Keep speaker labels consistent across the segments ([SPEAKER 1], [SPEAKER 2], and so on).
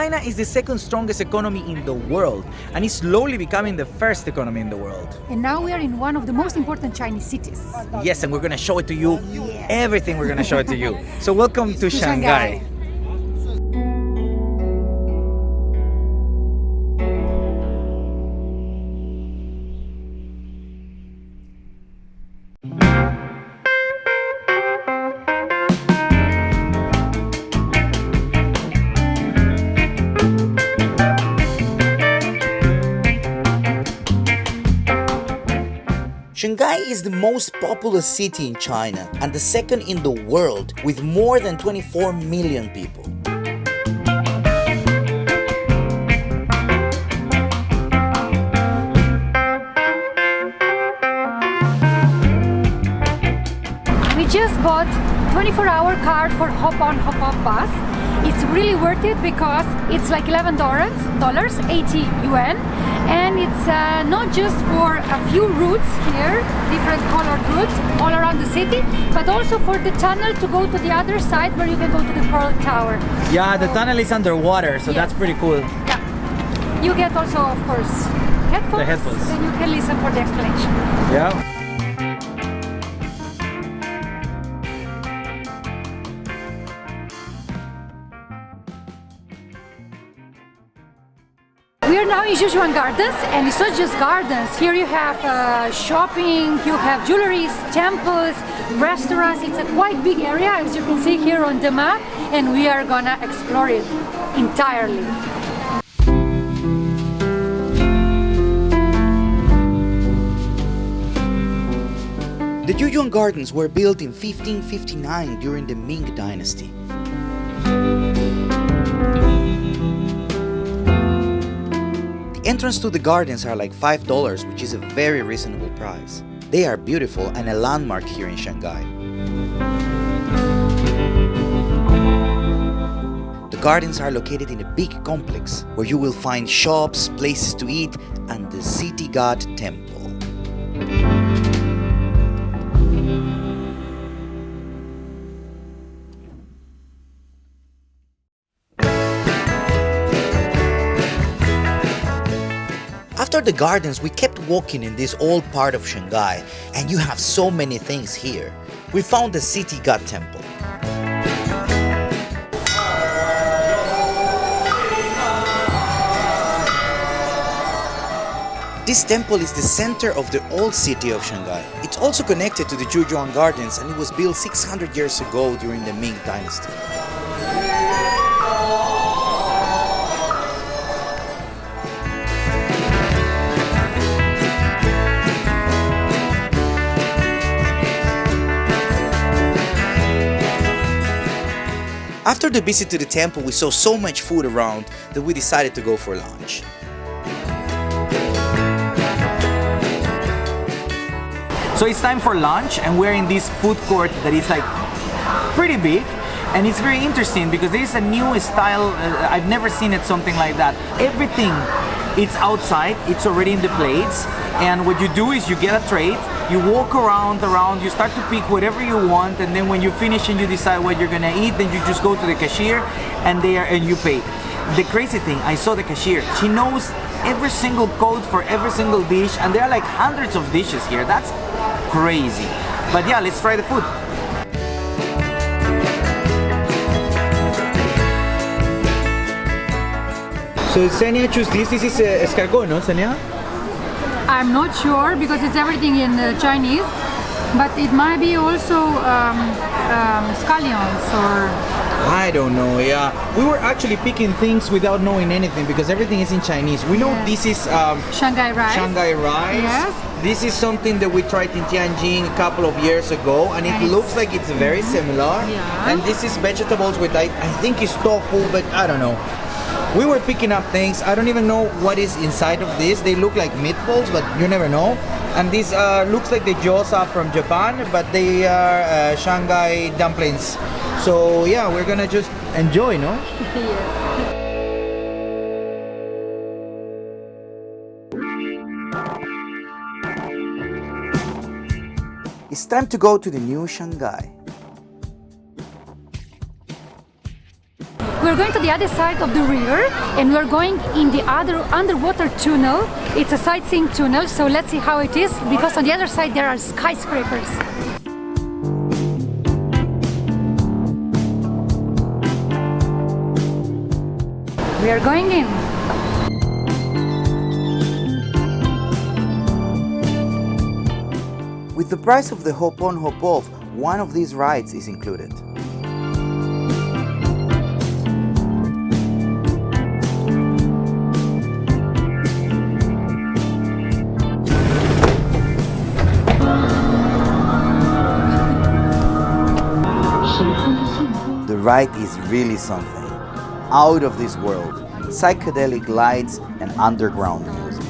[SPEAKER 1] China is the second strongest economy in the world and is slowly becoming the first economy in the world.
[SPEAKER 2] And now we are in one of the most important Chinese cities.
[SPEAKER 1] Yes, and we're gonna show it to you. Everything we're gonna show it to you. So welcome to Shanghai. Shanghai is the most populous city in China and the second in the world with more than 24 million people.
[SPEAKER 2] We just bought 24-hour card for hop-on, hop-off bus. It's really worth it because it's like $11, 80 yuan, and it's not just for a few routes here, different colored routes all around the city, but also for the tunnel to go to the other side where you can go to the Pearl Tower.
[SPEAKER 1] Yeah, the tunnel is underwater, so
[SPEAKER 2] Yes.
[SPEAKER 1] that's pretty cool.
[SPEAKER 2] Yeah. You get also, of course, headphones.
[SPEAKER 1] The headphones.
[SPEAKER 2] Then you can listen for the explanation.
[SPEAKER 1] Yeah.
[SPEAKER 2] We are now in YuYuan Gardens, and it's not just gardens. Here you have shopping, you have jewelries, temples, restaurants. It's a quite big area, as you can see here on the map, and we are gonna explore it entirely.
[SPEAKER 1] The YuYuan Gardens were built in 1559 during the Ming Dynasty. The entrance to the gardens are like $5, which is a very reasonable price. They are beautiful and a landmark here in Shanghai. The gardens are located in a big complex where you will find shops, places to eat, and the city god temple. After the gardens, we kept walking in this old part of Shanghai, and you have so many things here. We found the city god temple. This temple is the center of the old city of Shanghai. It's also connected to the YuYuan Gardens, and it was built 600 years ago during the Ming Dynasty. After the visit to the temple, we saw so much food around that we decided to go for lunch. So it's time for lunch, and we're in this food court that is like pretty big, and it's very interesting because there is a new style. I've never seen it something like that. Everything, it's outside, it's already in the plates, and what you do is you get a tray, you walk around, you start to pick whatever you want, and then when you finish and you decide what you're gonna eat, then you just go to the cashier and you pay. The crazy thing, I saw the cashier, she knows every single code for every single dish, and there are like hundreds of dishes here. That's crazy. But yeah, let's try the food. So Senia chose this. This is escargot, no, Senia?
[SPEAKER 2] I'm not sure because it's everything in Chinese, but it might be also scallions or...
[SPEAKER 1] I don't know, yeah. We were actually picking things without knowing anything because everything is in Chinese. We know this is
[SPEAKER 2] Shanghai rice.
[SPEAKER 1] Shanghai rice.
[SPEAKER 2] Yes.
[SPEAKER 1] This is something that we tried in Tianjin a couple of years ago, and it looks like it's very similar.
[SPEAKER 2] Yeah.
[SPEAKER 1] And this is vegetables with, I think it's tofu, but I don't know. We were picking up things. I don't even know what is inside of this. They look like meatballs, but you never know. And this looks like the gyoza from Japan, but they are Shanghai dumplings. So yeah, we're gonna just enjoy, no?
[SPEAKER 2] Yes.
[SPEAKER 1] It's time to go to the new Shanghai.
[SPEAKER 2] We're we're going to the other side of the river, and we're going in the other underwater tunnel. It's a sightseeing tunnel, so let's see how it is, because on the other side there are skyscrapers. We are going in.
[SPEAKER 1] With the price of the hop on hop off, one of these rides is included. The ride is really something. Out of this world. Psychedelic lights and underground music.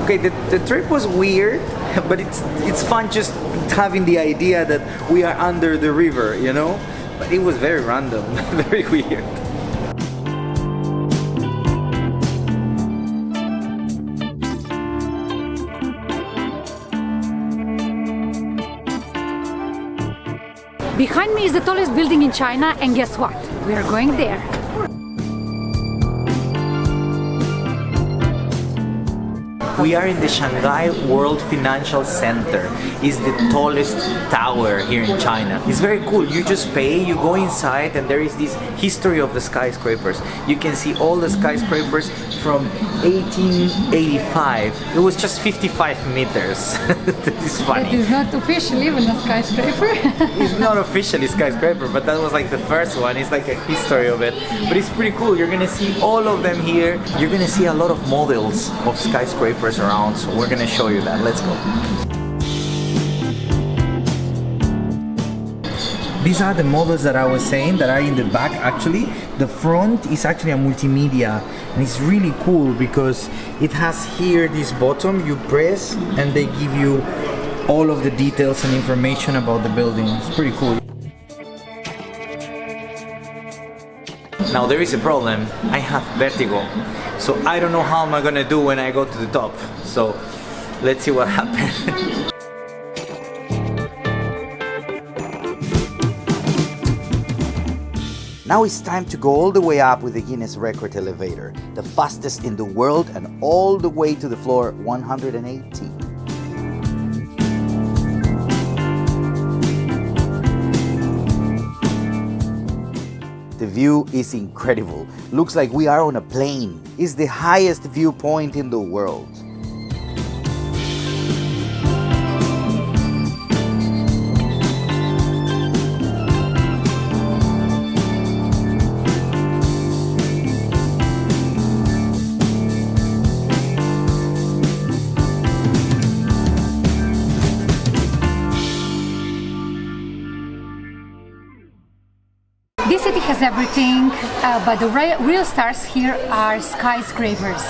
[SPEAKER 1] Okay, the trip was weird, but it's fun just having the idea that we are under the river, you know? But it was very random, very weird.
[SPEAKER 2] Behind me is the tallest building in China, and guess what? We are going there.
[SPEAKER 1] We are in the Shanghai World Financial Center. It's the tallest tower here in China. It's very cool. You just pay, you go inside, and there is this history of the skyscrapers. You can see all the skyscrapers from 1885. It was just 55 meters. It's funny.
[SPEAKER 2] It is not officially even a skyscraper.
[SPEAKER 1] It's not officially skyscraper, but that was like the first one. It's like a history of it. But it's pretty cool. You're gonna see all of them here. You're gonna see a lot of models of skyscrapers around, so we're gonna show you that. Let's go. These are the models that I was saying that are in the back. Actually, the front is actually a multimedia, and it's really cool because it has here this bottom you press and they give you all of the details and information about the building. It's pretty cool. Now there is a problem. I have vertigo, so I don't know how am I gonna do when I go to the top. So let's see what happens. Now it's time to go all the way up with the Guinness Record elevator, the fastest in the world, and all the way to the floor 180. The view is incredible. Looks like we are on a plane. It's the highest viewpoint in the world.
[SPEAKER 2] This city has everything, but the real stars here are skyscrapers.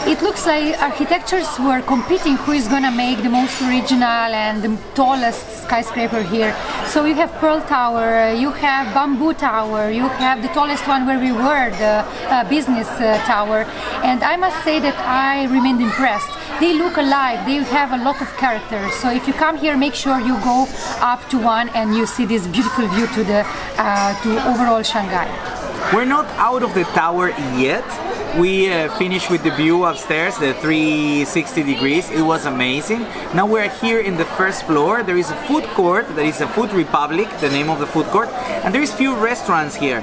[SPEAKER 2] It looks like architectures were competing who is gonna make the most original and the tallest skyscraper here. So you have Pearl Tower, you have Bamboo Tower, you have the tallest one where we were, the Business Tower. And I must say that I remained impressed. They look alive, they have a lot of character. So if you come here, make sure you go up to one and you see this beautiful view to the to overall Shanghai.
[SPEAKER 1] We're not out of the tower yet. We finished with the view upstairs, the 360 degrees. It was amazing. Now we're here in the first floor. There is a food court, there is a Food Republic, the name of the food court, and there is few restaurants here.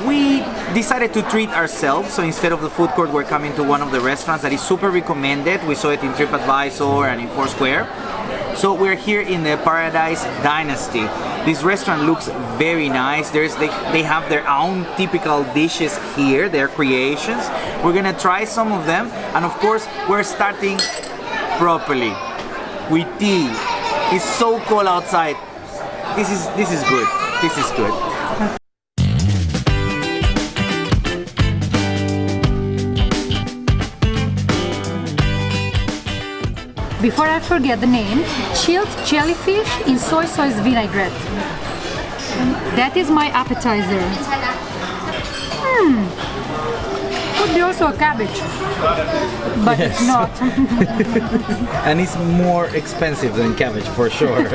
[SPEAKER 1] We decided to treat ourselves, so instead of the food court, we're coming to one of the restaurants that is super recommended. We saw it in TripAdvisor and in Foursquare. So we're here in the Paradise Dynasty. This restaurant looks very nice. They have their own typical dishes here, their creations. We're gonna try some of them, and of course, we're starting properly with tea. It's so cold outside. This is good. This is good.
[SPEAKER 2] Before I forget the name, chilled jellyfish in soy sauce vinaigrette. That is my appetizer. could be also a cabbage, but it's not.
[SPEAKER 1] And it's more expensive than cabbage for sure.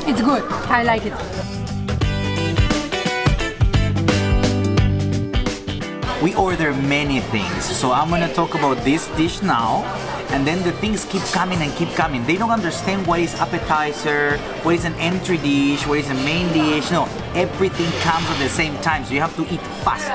[SPEAKER 2] It's good. I like it.
[SPEAKER 1] We order many things, so I'm gonna talk about this dish now, and then the things keep coming and keep coming. They don't understand what is appetizer, what is an entry dish, what is a main dish. No, everything comes at the same time, so you have to eat fast.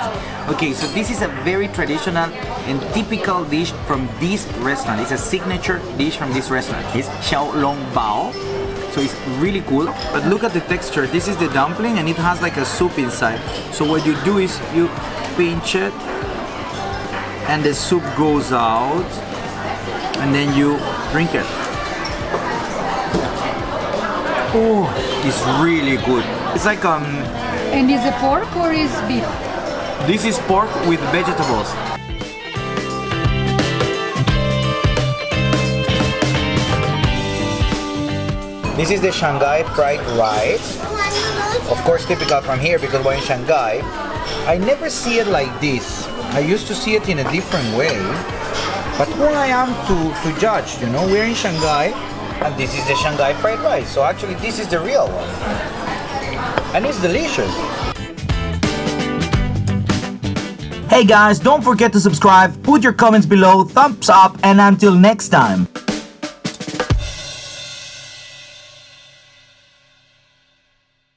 [SPEAKER 1] Okay, so this is a very traditional and typical dish from this restaurant. It's a signature dish from this restaurant. It's xiaolongbao. So it's really cool, but look at the texture. This is the dumpling and it has like a soup inside. So what you do is you pinch it and the soup goes out and then you drink it. Oh, it's really good. It's like
[SPEAKER 2] And is it pork or is beef?
[SPEAKER 1] this is pork with vegetables. This is the Shanghai fried rice. Of course, typical from here because we're in Shanghai. I never see it like this. I used to see it in a different way. But who I am to judge, you know? We're in Shanghai and this is the Shanghai fried rice. So actually this is the real one. And it's delicious. Hey guys, don't forget to subscribe, put your comments below, thumbs up, and until next time.